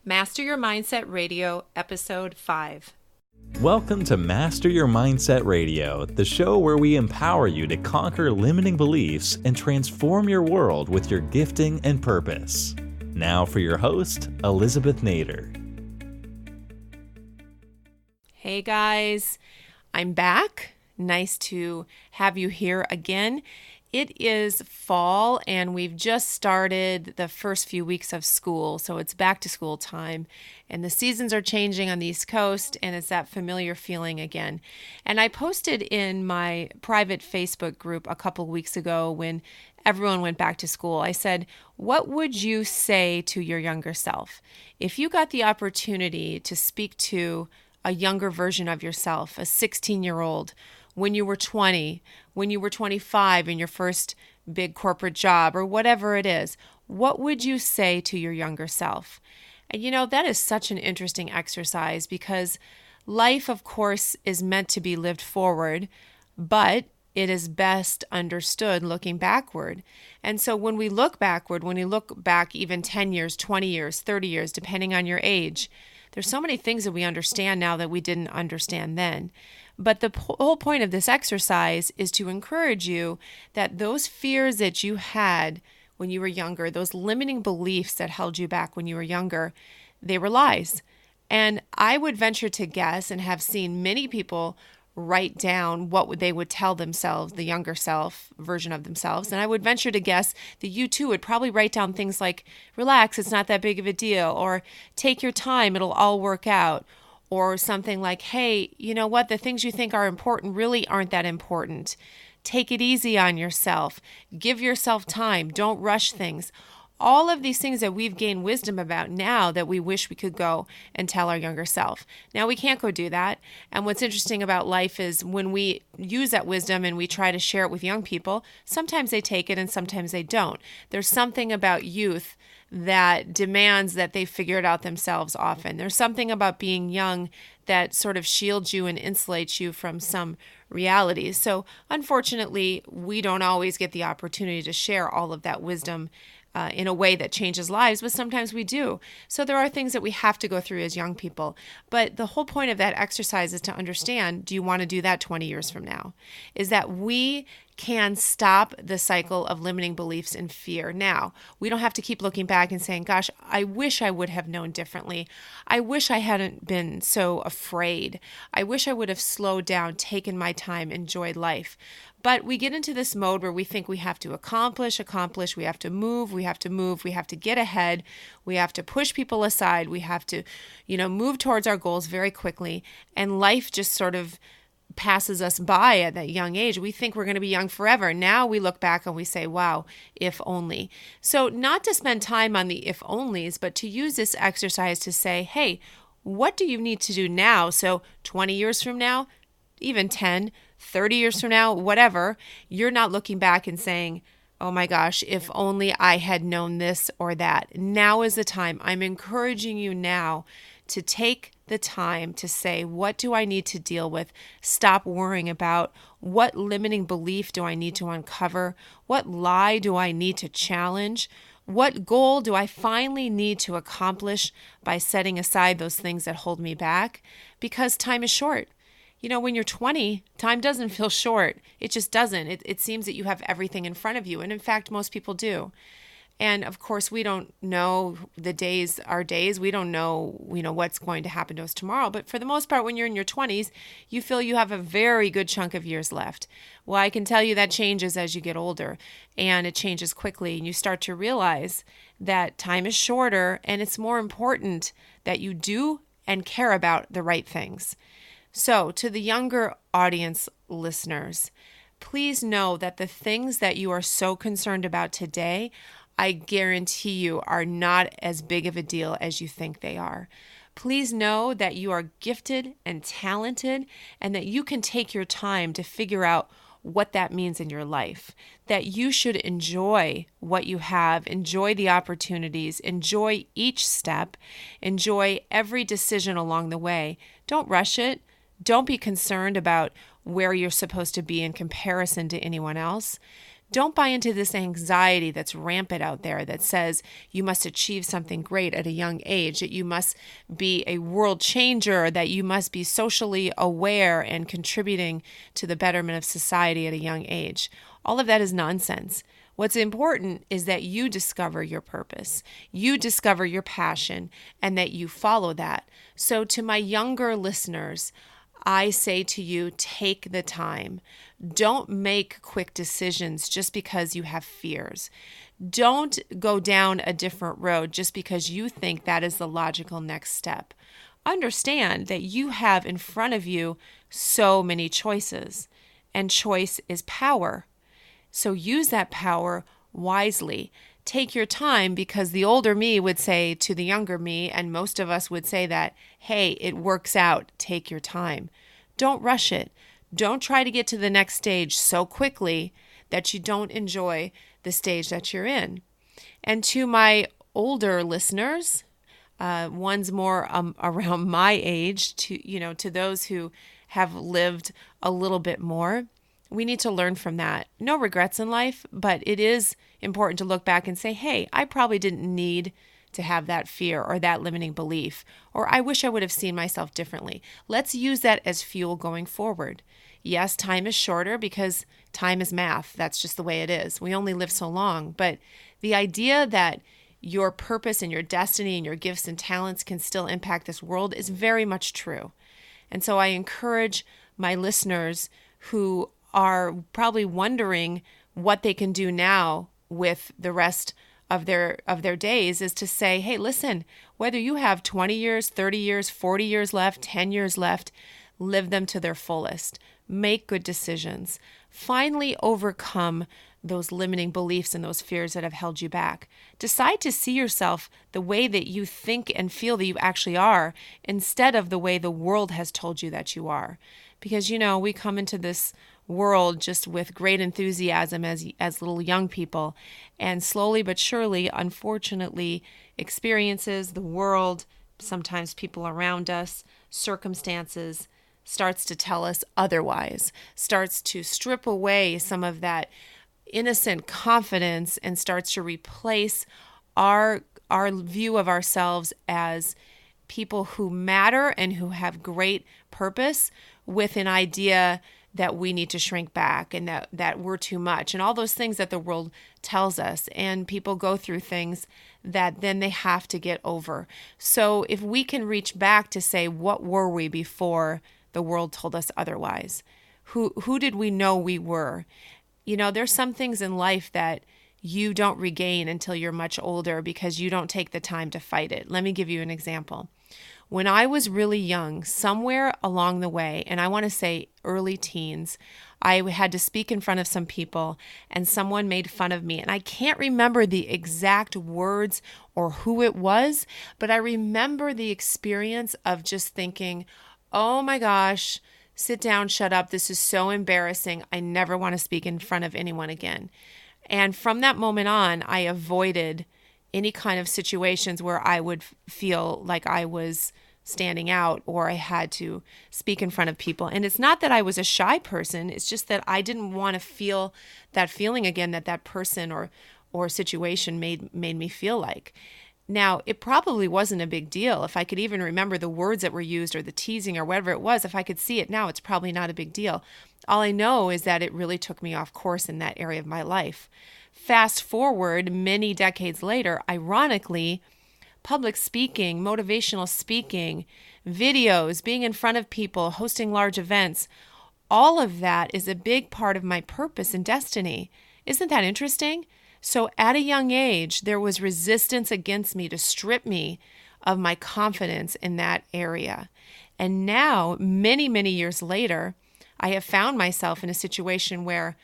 Master Your Mindset Radio, Episode 5. Welcome to Master Your Mindset Radio, the show where we empower you to conquer limiting beliefs and transform your world with your gifting and purpose. Now for your host, Elizabeth Nader. Hey guys, I'm back. Nice to have you here again. It is fall and we've just started the first few weeks of school, so it's back to school time and the seasons are changing on the East Coast and it's that familiar feeling again. And I posted in my private Facebook group a couple weeks ago when everyone went back to school. I said, what would you say to your younger self? If you got the opportunity to speak to a younger version of yourself, a 16-year-old, when you were 20, when you were 25 in your first big corporate job or whatever it is, what would you say to your younger self? And you know, that is such an interesting exercise because life, of course, is meant to be lived forward, but it is best understood looking backward. And so when we look backward, when we look back even 10 years, 20 years, 30 years, depending on your age, there's so many things that we understand now that we didn't understand then. But the whole point of this exercise is to encourage you that those fears that you had when you were younger, those limiting beliefs that held you back when you were younger, they were lies. And I would venture to guess and have seen many people write down what they would tell themselves, the younger self version of themselves. And I would venture to guess that you too would probably write down things like, relax, it's not that big of a deal, or take your time, it'll all work out. Or something like, hey, you know what? The things you think are important really aren't that important. Take it easy on yourself. Give yourself time. Don't rush things. All of these things that we've gained wisdom about now that we wish we could go and tell our younger self. Now we can't go do that. And what's interesting about life is when we use that wisdom and we try to share it with young people, sometimes they take it and sometimes they don't. There's something about youth that demands that they figure it out themselves often. There's something about being young that sort of shields you and insulates you from some realities. So unfortunately, we don't always get the opportunity to share all of that wisdom in a way that changes lives, but sometimes we do. So there are things that we have to go through as young people. But the whole point of that exercise is to understand, do you want to do that 20 years from now? Is that we can stop the cycle of limiting beliefs and fear. Now, we don't have to keep looking back and saying, gosh, I wish I would have known differently. I wish I hadn't been so afraid. I wish I would have slowed down, taken my time, enjoyed life. But we get into this mode where we think we have to accomplish, we have to move, we have to get ahead, we have to push people aside, we have to, move towards our goals very quickly, and life just sort of passes us by at that young age. We think we're going to be young forever. Now we look back and we say, wow, if only. So not to spend time on the if onlys, but to use this exercise to say, hey, what do you need to do now? So 20 years from now, even 10, 30 years from now, whatever, you're not looking back and saying, oh my gosh, if only I had known this or that. Now is the time. I'm encouraging you now to take the time to say, what do I need to deal with? Stop worrying about what limiting belief do I need to uncover? What lie do I need to challenge? What goal do I finally need to accomplish by setting aside those things that hold me back? Because time is short. When you're 20, time doesn't feel short. It just doesn't. It seems that you have everything in front of you. And in fact, most people do. And of course, we don't know the days are days. We don't know, what's going to happen to us tomorrow. But for the most part, when you're in your 20s, you feel you have a very good chunk of years left. Well, I can tell you that changes as you get older, and it changes quickly. And you start to realize that time is shorter, and it's more important that you do and care about the right things. So to the younger audience listeners, please know that the things that you are so concerned about today, I guarantee you are not as big of a deal as you think they are. Please know that you are gifted and talented and that you can take your time to figure out what that means in your life, that you should enjoy what you have, enjoy the opportunities, enjoy each step, enjoy every decision along the way. Don't rush it. Don't be concerned about where you're supposed to be in comparison to anyone else. Don't buy into this anxiety that's rampant out there that says you must achieve something great at a young age, that you must be a world changer, that you must be socially aware and contributing to the betterment of society at a young age. All of that is nonsense. What's important is that you discover your purpose, you discover your passion, and that you follow that. So to my younger listeners, I say to you, take the time. Don't make quick decisions just because you have fears. Don't go down a different road just because you think that is the logical next step. Understand that you have in front of you so many choices, and choice is power. So use that power wisely. Take your time, because the older me would say to the younger me, and most of us would say that, hey, it works out. Take your time. Don't rush it. Don't try to get to the next stage so quickly that you don't enjoy the stage that you're in. And to my older listeners, ones more around my age, to those who have lived a little bit more, we need to learn from that. No regrets in life, but it is important to look back and say, hey, I probably didn't need to have that fear or that limiting belief, or I wish I would have seen myself differently. Let's use that as fuel going forward. Yes, time is shorter because time is math. That's just the way it is. We only live so long. But the idea that your purpose and your destiny and your gifts and talents can still impact this world is very much true. And so I encourage my listeners who are probably wondering what they can do now with the rest of their days is to say, hey, listen, whether you have 20 years, 30 years, 40 years left, 10 years left, live them to their fullest. Make good decisions. Finally overcome those limiting beliefs and those fears that have held you back. Decide to see yourself the way that you think and feel that you actually are, instead of the way the world has told you that you are. Because, we come into this world just with great enthusiasm as little young people, and slowly but surely, unfortunately, experiences, the world, sometimes people around us, circumstances, starts to tell us otherwise, starts to strip away some of that innocent confidence and starts to replace our view of ourselves as people who matter and who have great purpose with an idea that we need to shrink back and that we're too much and all those things that the world tells us. And people go through things that then they have to get over. So if we can reach back to say, what were we before the world told us otherwise? Who did we know we were? There's some things in life that you don't regain until you're much older because you don't take the time to fight it. Let me give you an example. When I was really young, somewhere along the way, and I want to say early teens, I had to speak in front of some people and someone made fun of me. And I can't remember the exact words or who it was, but I remember the experience of just thinking, oh my gosh, sit down, shut up. This is so embarrassing. I never want to speak in front of anyone again. And from that moment on, I avoided any kind of situations where I would feel like I was standing out or I had to speak in front of people. And it's not that I was a shy person. It's just that I didn't want to feel that feeling again that person or situation made me feel like. Now, it probably wasn't a big deal. If I could even remember the words that were used or the teasing or whatever it was, if I could see it now, it's probably not a big deal. All I know is that it really took me off course in that area of my life. Fast forward many decades later, ironically, public speaking, motivational speaking, videos, being in front of people, hosting large events, all of that is a big part of my purpose and destiny. Isn't that interesting? So at a young age, there was resistance against me to strip me of my confidence in that area. And now, many, many years later, I have found myself in a situation where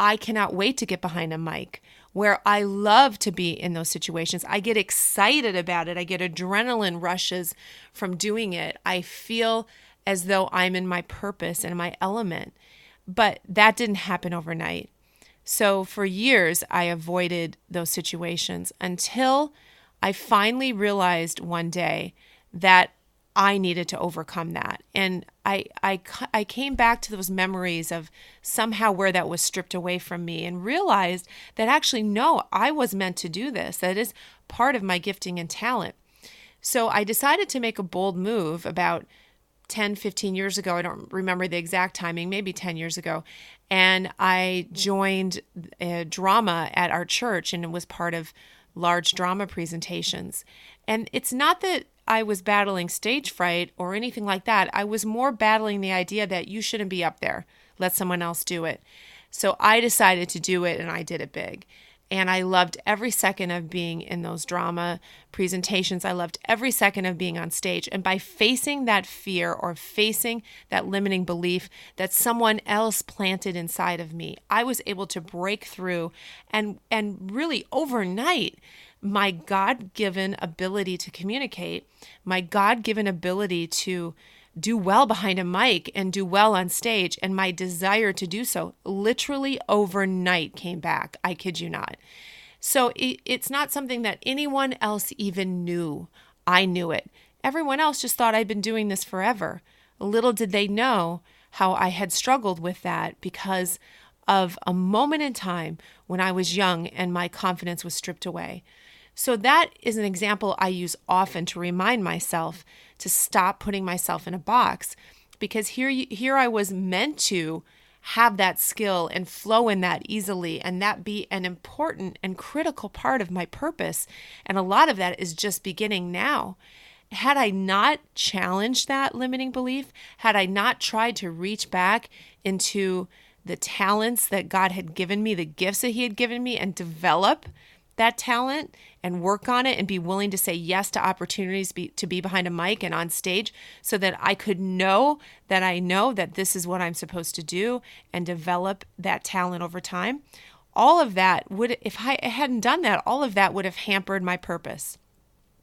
I cannot wait to get behind a mic, where I love to be in those situations. I get excited about it. I get adrenaline rushes from doing it. I feel as though I'm in my purpose and my element. But that didn't happen overnight. So for years, I avoided those situations until I finally realized one day that I needed to overcome that. And I came back to those memories of somehow where that was stripped away from me and realized that actually, no, I was meant to do this. That is part of my gifting and talent. So I decided to make a bold move about 10, 15 years ago. I don't remember the exact timing, maybe 10 years ago. And I joined a drama at our church and it was part of large drama presentations. And it's not that I was battling stage fright or anything like that. I was more battling the idea that you shouldn't be up there. Let someone else do it. So I decided to do it and I did it big. And I loved every second of being in those drama presentations. I loved every second of being on stage. And by facing that fear or facing that limiting belief that someone else planted inside of me, I was able to break through and really overnight, my God-given ability to communicate, my God-given ability to do well behind a mic and do well on stage, and my desire to do so literally overnight came back. I kid you not. So it's not something that anyone else even knew. I knew it. Everyone else just thought I'd been doing this forever. Little did they know how I had struggled with that because of a moment in time when I was young and my confidence was stripped away. So that is an example I use often to remind myself to stop putting myself in a box, because here I was meant to have that skill and flow in that easily and that be an important and critical part of my purpose. And a lot of that is just beginning now. Had I not challenged that limiting belief, had I not tried to reach back into the talents that God had given me, the gifts that He had given me, and develop that talent and work on it and be willing to say yes to opportunities to be behind a mic and on stage so that I could know that this is what I'm supposed to do and develop that talent over time. All of that if I hadn't done that, all of that would have hampered my purpose,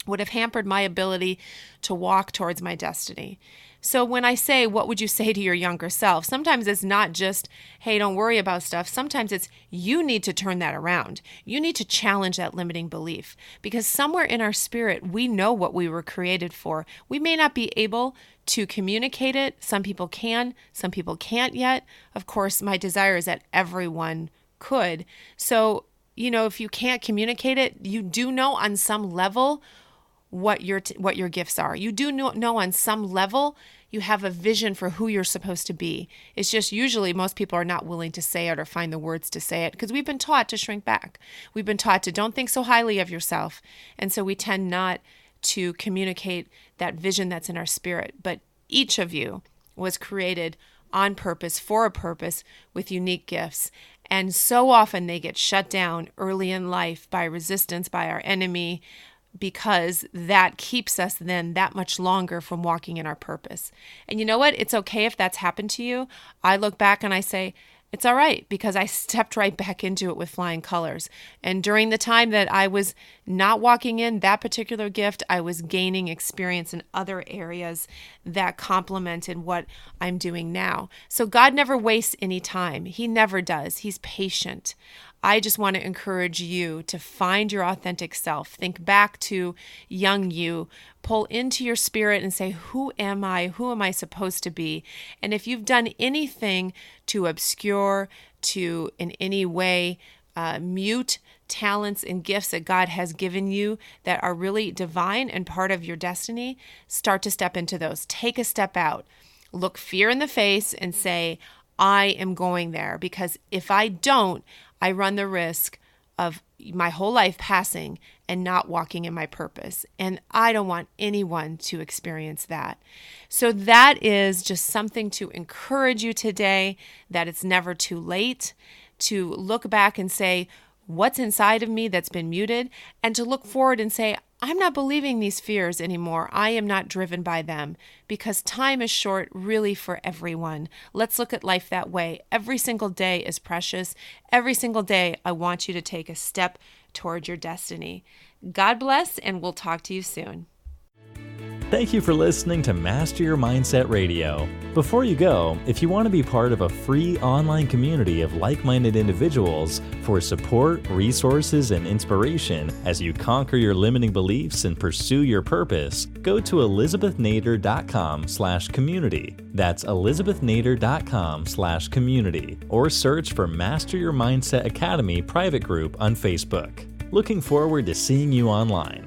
would have hampered my ability to walk towards my destiny. So when I say, what would you say to your younger self? Sometimes it's not just, hey, don't worry about stuff. Sometimes it's, you need to turn that around. You need to challenge that limiting belief, because somewhere in our spirit, we know what we were created for. We may not be able to communicate it. Some people can, some people can't yet. Of course, my desire is that everyone could. So, if you can't communicate it, you do know on some level what your gifts are. You do know on some level you have a vision for who you're supposed to be. It's just usually most people are not willing to say it or find the words to say it because we've been taught to shrink back. We've been taught to don't think so highly of yourself. And so we tend not to communicate that vision that's in our spirit. But each of you was created on purpose, for a purpose, with unique gifts. And so often they get shut down early in life by resistance, by our enemy, because that keeps us then that much longer from walking in our purpose. And you know what? It's okay if that's happened to you. I look back and I say, it's all right, because I stepped right back into it with flying colors. And during the time that I was not walking in that particular gift, I was gaining experience in other areas that complemented what I'm doing now. So God never wastes any time. He never does. He's patient. I just want to encourage you to find your authentic self. Think back to young you. Pull into your spirit and say, who am I? Who am I supposed to be? And if you've done anything to obscure, to in any way mute talents and gifts that God has given you that are really divine and part of your destiny, start to step into those. Take a step out. Look fear in the face and say, I am going there, because if I don't, I run the risk of my whole life passing and not walking in my purpose. And I don't want anyone to experience that. So that is just something to encourage you today, that it's never too late to look back and say, what's inside of me that's been muted, and to look forward and say, I'm not believing these fears anymore. I am not driven by them, because time is short really for everyone. Let's look at life that way. Every single day is precious. Every single day, I want you to take a step toward your destiny. God bless, and we'll talk to you soon. Thank you for listening to Master Your Mindset Radio. Before you go, if you want to be part of a free online community of like-minded individuals for support, resources, and inspiration as you conquer your limiting beliefs and pursue your purpose, go to elizabethnader.com/community. That's elizabethnader.com/community, or search for Master Your Mindset Academy private group on Facebook. Looking forward to seeing you online.